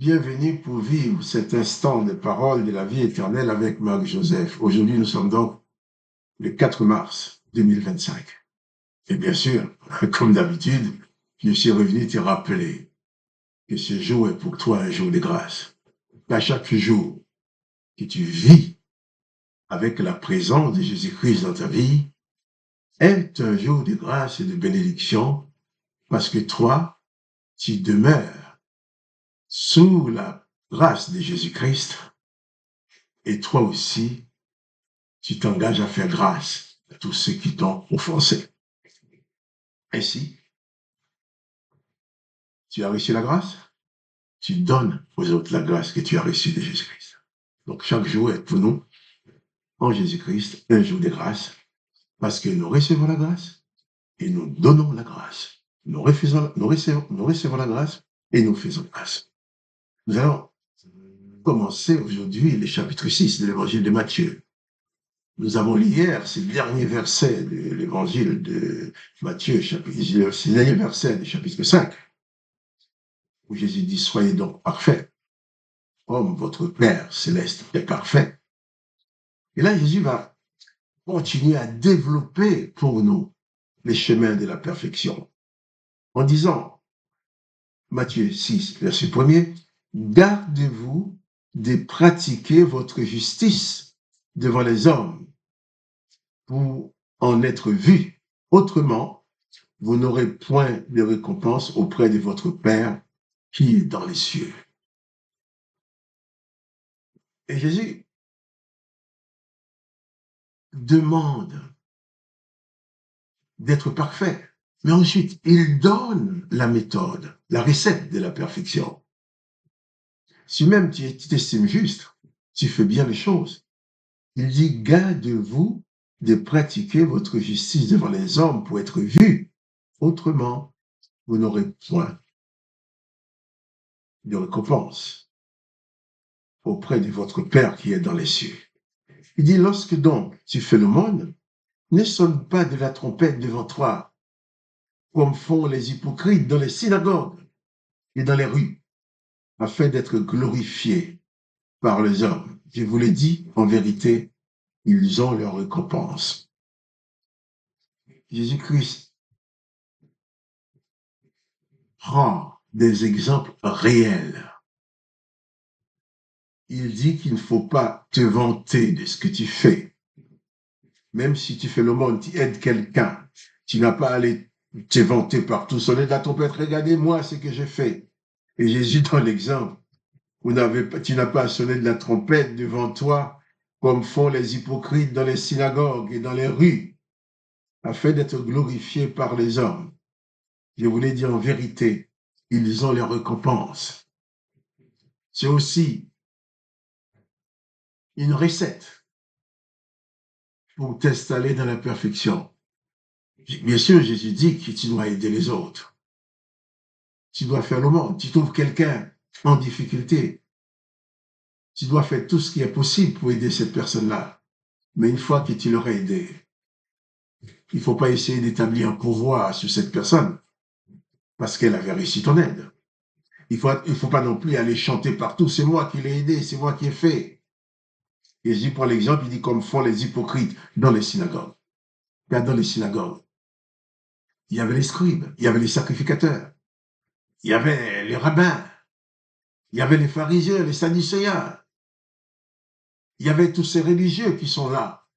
Bienvenue pour vivre cet instant de parole de la vie éternelle avec Marc-Joseph. Aujourd'hui, nous sommes donc le 4 mars 2025. Et bien sûr, comme d'habitude, je suis revenu te rappeler que ce jour est pour toi un jour de grâce. À chaque jour que tu vis avec la présence de Jésus-Christ dans ta vie est un jour de grâce et de bénédiction parce que toi, tu demeures sous la grâce de Jésus-Christ et toi aussi, tu t'engages à faire grâce à tous ceux qui t'ont offensé. Ainsi, tu as reçu la grâce, tu donnes aux autres la grâce que tu as reçue de Jésus-Christ. Donc chaque jour est pour nous, en Jésus-Christ, un jour de grâce, parce que nous recevons la grâce et nous donnons la grâce. Nous recevons la grâce et nous faisons grâce. Nous allons commencer aujourd'hui le chapitre 6 de l'évangile de Matthieu. Nous avons lu hier ces derniers versets de l'évangile de Matthieu, ces derniers versets du chapitre 5, où Jésus dit « Soyez donc parfaits, comme votre Père céleste est parfait ». Et là, Jésus va continuer à développer pour nous les chemins de la perfection, en disant, Matthieu 6, verset 1er, « Gardez-vous de pratiquer votre justice devant les hommes pour en être vus. Autrement, vous n'aurez point de récompense auprès de votre Père qui est dans les cieux. » Et Jésus demande d'être parfait. Mais ensuite, il donne la méthode, la recette de la perfection. Si même tu t'estimes juste, tu fais bien les choses. Il dit, gardez-vous de pratiquer votre justice devant les hommes pour être vus. Autrement, vous n'aurez point de récompense auprès de votre Père qui est dans les cieux. Il dit, lorsque donc tu fais l'aumône, ne sonne pas de la trompette devant toi, comme font les hypocrites dans les synagogues et dans les rues, afin d'être glorifiés par les hommes. Je vous l'ai dit, en vérité, ils ont leur récompense. Jésus-Christ prend des exemples réels. Il dit qu'il ne faut pas te vanter de ce que tu fais. Même si tu fais l'aumône, tu aides quelqu'un, tu n'as pas à aller te vanter partout, sonner de la trompette, regardez-moi ce que j'ai fait. Et Jésus donne l'exemple. Tu n'as pas à sonner de la trompette devant toi, comme font les hypocrites dans les synagogues et dans les rues, afin d'être glorifiés par les hommes. Je vous l'ai dit en vérité, ils ont leur récompense. C'est aussi une recette pour t'installer dans la perfection. Bien sûr, Jésus dit que tu dois aider les autres. Tu dois faire le monde. Tu trouves quelqu'un en difficulté. Tu dois faire tout ce qui est possible pour aider cette personne-là. Mais une fois que tu l'auras aidé, il ne faut pas essayer d'établir un pouvoir sur cette personne parce qu'elle avait reçu ton aide. Il faut pas non plus aller chanter partout. C'est moi qui l'ai aidé, c'est moi qui ai fait. Et Jésus prend l'exemple, il dit comme font les hypocrites dans les synagogues. Car dans les synagogues, il y avait les scribes, il y avait les sacrificateurs, il y avait les rabbins, il y avait les pharisiens, les sadducéens. Il y avait tous ces religieux qui sont là,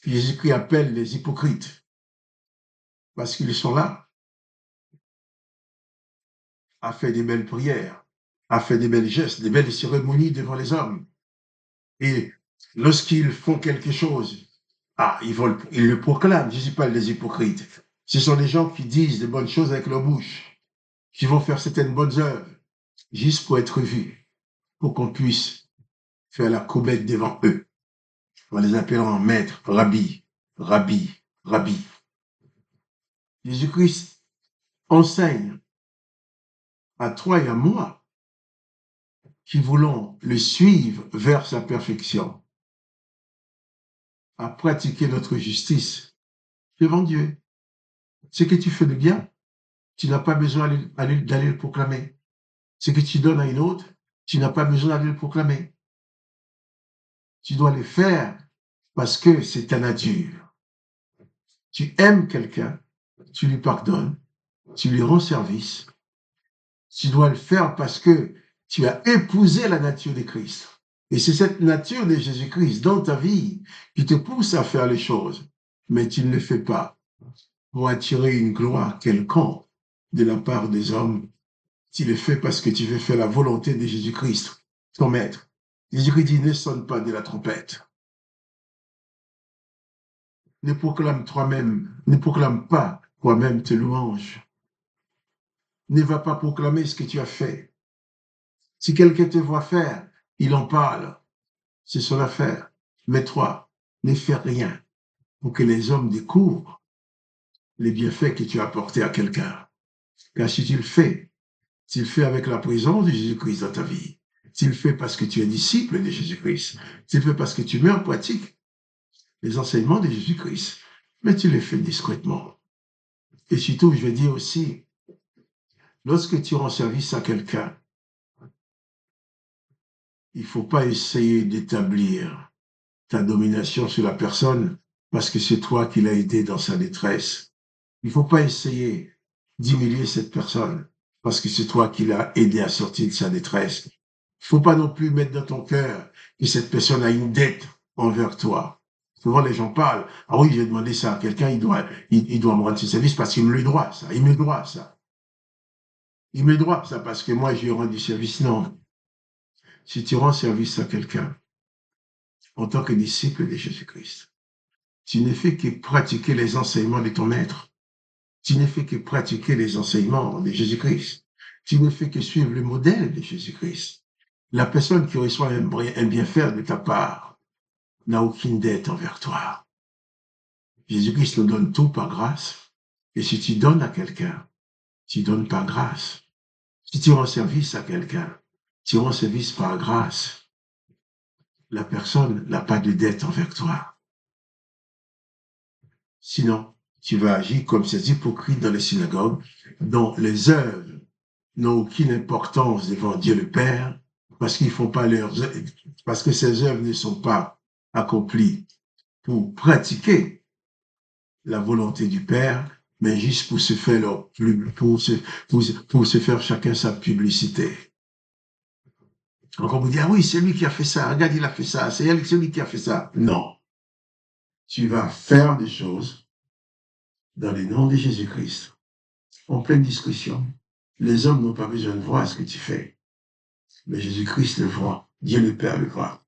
que Jésus-Christ appelle les hypocrites, parce qu'ils sont là à faire des belles prières, à faire des belles gestes, des belles cérémonies devant les hommes. Et lorsqu'ils font quelque chose, ils le proclament. Jésus parle des hypocrites. Ce sont des gens qui disent des bonnes choses avec leur bouche, qui vont faire certaines bonnes œuvres, juste pour être vus, pour qu'on puisse faire la courbette devant eux, en les appelant maître, rabbi, rabbi, rabbi. Jésus-Christ enseigne à toi et à moi qui voulons le suivre vers sa perfection, à pratiquer notre justice devant Dieu. Ce que tu fais de bien, tu n'as pas besoin d'aller le proclamer. Ce que tu donnes à une autre, Tu n'as pas besoin de le proclamer. Tu dois le faire parce que c'est ta nature. Tu aimes quelqu'un, tu lui pardonnes, tu lui rends service. Tu dois le faire parce que tu as épousé la nature de Christ. Et c'est cette nature de Jésus-Christ dans ta vie qui te pousse à faire les choses. Mais tu ne le fais pas pour attirer une gloire quelconque de la part des hommes. Tu le fais parce que tu veux faire la volonté de Jésus-Christ, ton maître. Jésus-Christ dit, ne sonne pas de la trompette. Ne proclame pas toi-même tes louanges. Ne va pas proclamer ce que tu as fait. Si quelqu'un te voit faire, il en parle. C'est son affaire. Mais toi, ne fais rien pour que les hommes découvrent les bienfaits que tu as apportés à quelqu'un. Car si tu le fais avec la présence de Jésus-Christ dans ta vie, tu le fais parce que tu es disciple de Jésus-Christ, tu le fais parce que tu mets en pratique les enseignements de Jésus-Christ, mais tu les fais discrètement. Et surtout, je vais dire aussi, lorsque tu rends service à quelqu'un, il ne faut pas essayer d'établir ta domination sur la personne parce que c'est toi qui l'as aidé dans sa détresse. Il ne faut pas essayer d'humilier cette personne parce que c'est toi qui l'as aidé à sortir de sa détresse. Il ne faut pas non plus mettre dans ton cœur que cette personne a une dette envers toi. Souvent, les gens parlent, ah oui, j'ai demandé ça à quelqu'un, il doit me rendre ses services parce qu'il me le doit, ça. Il me doit ça. Il me doit ça parce que moi, je lui ai rendu service. Non. Si tu rends service à quelqu'un en tant que disciple de Jésus-Christ, tu ne fais que pratiquer les enseignements de ton maître. Tu ne fais que pratiquer les enseignements de Jésus-Christ. Tu ne fais que suivre le modèle de Jésus-Christ. La personne qui reçoit un bienfait de ta part n'a aucune dette envers toi. Jésus-Christ nous donne tout par grâce. Et si tu donnes à quelqu'un, tu donnes par grâce. Si tu rends service à quelqu'un, tu rends service par grâce. La personne n'a pas de dette envers toi. Sinon, tu vas agir comme ces hypocrites dans les synagogues, dont les œuvres n'ont aucune importance devant Dieu le Père, parce qu'ils font pas parce que ces œuvres ne sont pas accomplies pour pratiquer la volonté du Père, mais juste pour se faire pour se faire chacun sa publicité. Donc on vous dit, ah oui, c'est lui qui a fait ça, regarde, il a fait ça, c'est lui qui a fait ça. Non. Tu vas faire des choses dans le nom de Jésus-Christ, en pleine discussion. Les hommes n'ont pas besoin de voir ce que tu fais, mais Jésus-Christ le voit, Dieu le Père le voit.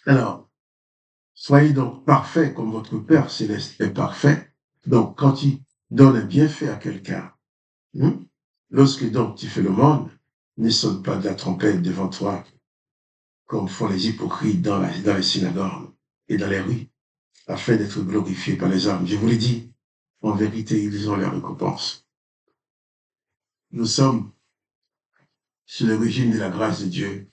Alors, soyez donc parfaits comme votre Père céleste est parfait. Donc, quand tu donnes un bienfait à quelqu'un, lorsque donc tu fais le monde, ne sonne pas de la trompette devant toi, comme font les hypocrites dans les synagogues et dans les rues, afin d'être glorifiés par les hommes. Je vous l'ai dit, en vérité, ils ont leur récompense. Nous sommes sous le régime de la grâce de Dieu,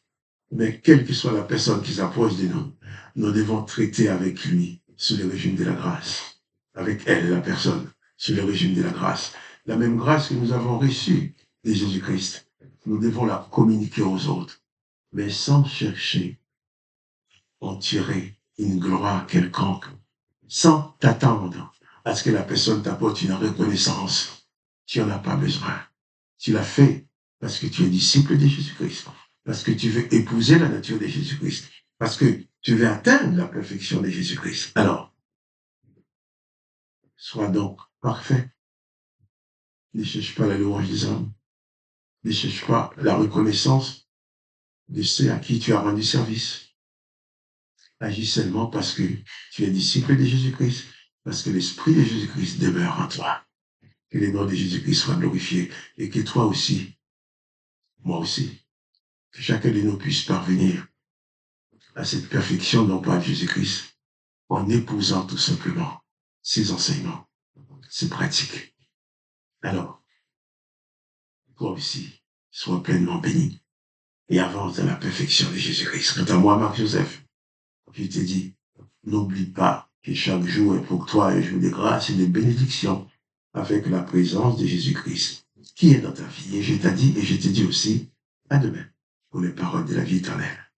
mais quelle que soit la personne qui s'approche de nous, nous devons traiter avec lui sous le régime de la grâce. Avec elle, la personne, sous le régime de la grâce. La même grâce que nous avons reçue de Jésus-Christ, nous devons la communiquer aux autres, mais sans chercher à en tirer une gloire quelconque, sans t'attendre à ce que la personne t'apporte une reconnaissance. Tu n'en as pas besoin. Tu l'as fait parce que tu es disciple de Jésus-Christ, parce que tu veux épouser la nature de Jésus-Christ, parce que tu veux atteindre la perfection de Jésus-Christ. Alors, sois donc parfait. Ne cherche pas la louange des hommes. Ne cherche pas la reconnaissance de ceux à qui tu as rendu service. Agis seulement parce que tu es disciple de Jésus-Christ, parce que l'Esprit de Jésus-Christ demeure en toi. Que le nom de Jésus-Christ soit glorifié et que toi aussi, moi aussi, que chacun de nous puisse parvenir à cette perfection dont parle Jésus-Christ en épousant tout simplement ses enseignements, ses pratiques. Alors, toi aussi, sois pleinement béni et avance dans la perfection de Jésus-Christ. Quant à moi, Marc-Joseph, je te dis, n'oublie pas que chaque jour est pour toi un jour de grâce et de bénédiction avec la présence de Jésus-Christ qui est dans ta vie. Et je t'ai dit, et je te dis aussi, à demain. pour les paroles de la vie éternelle.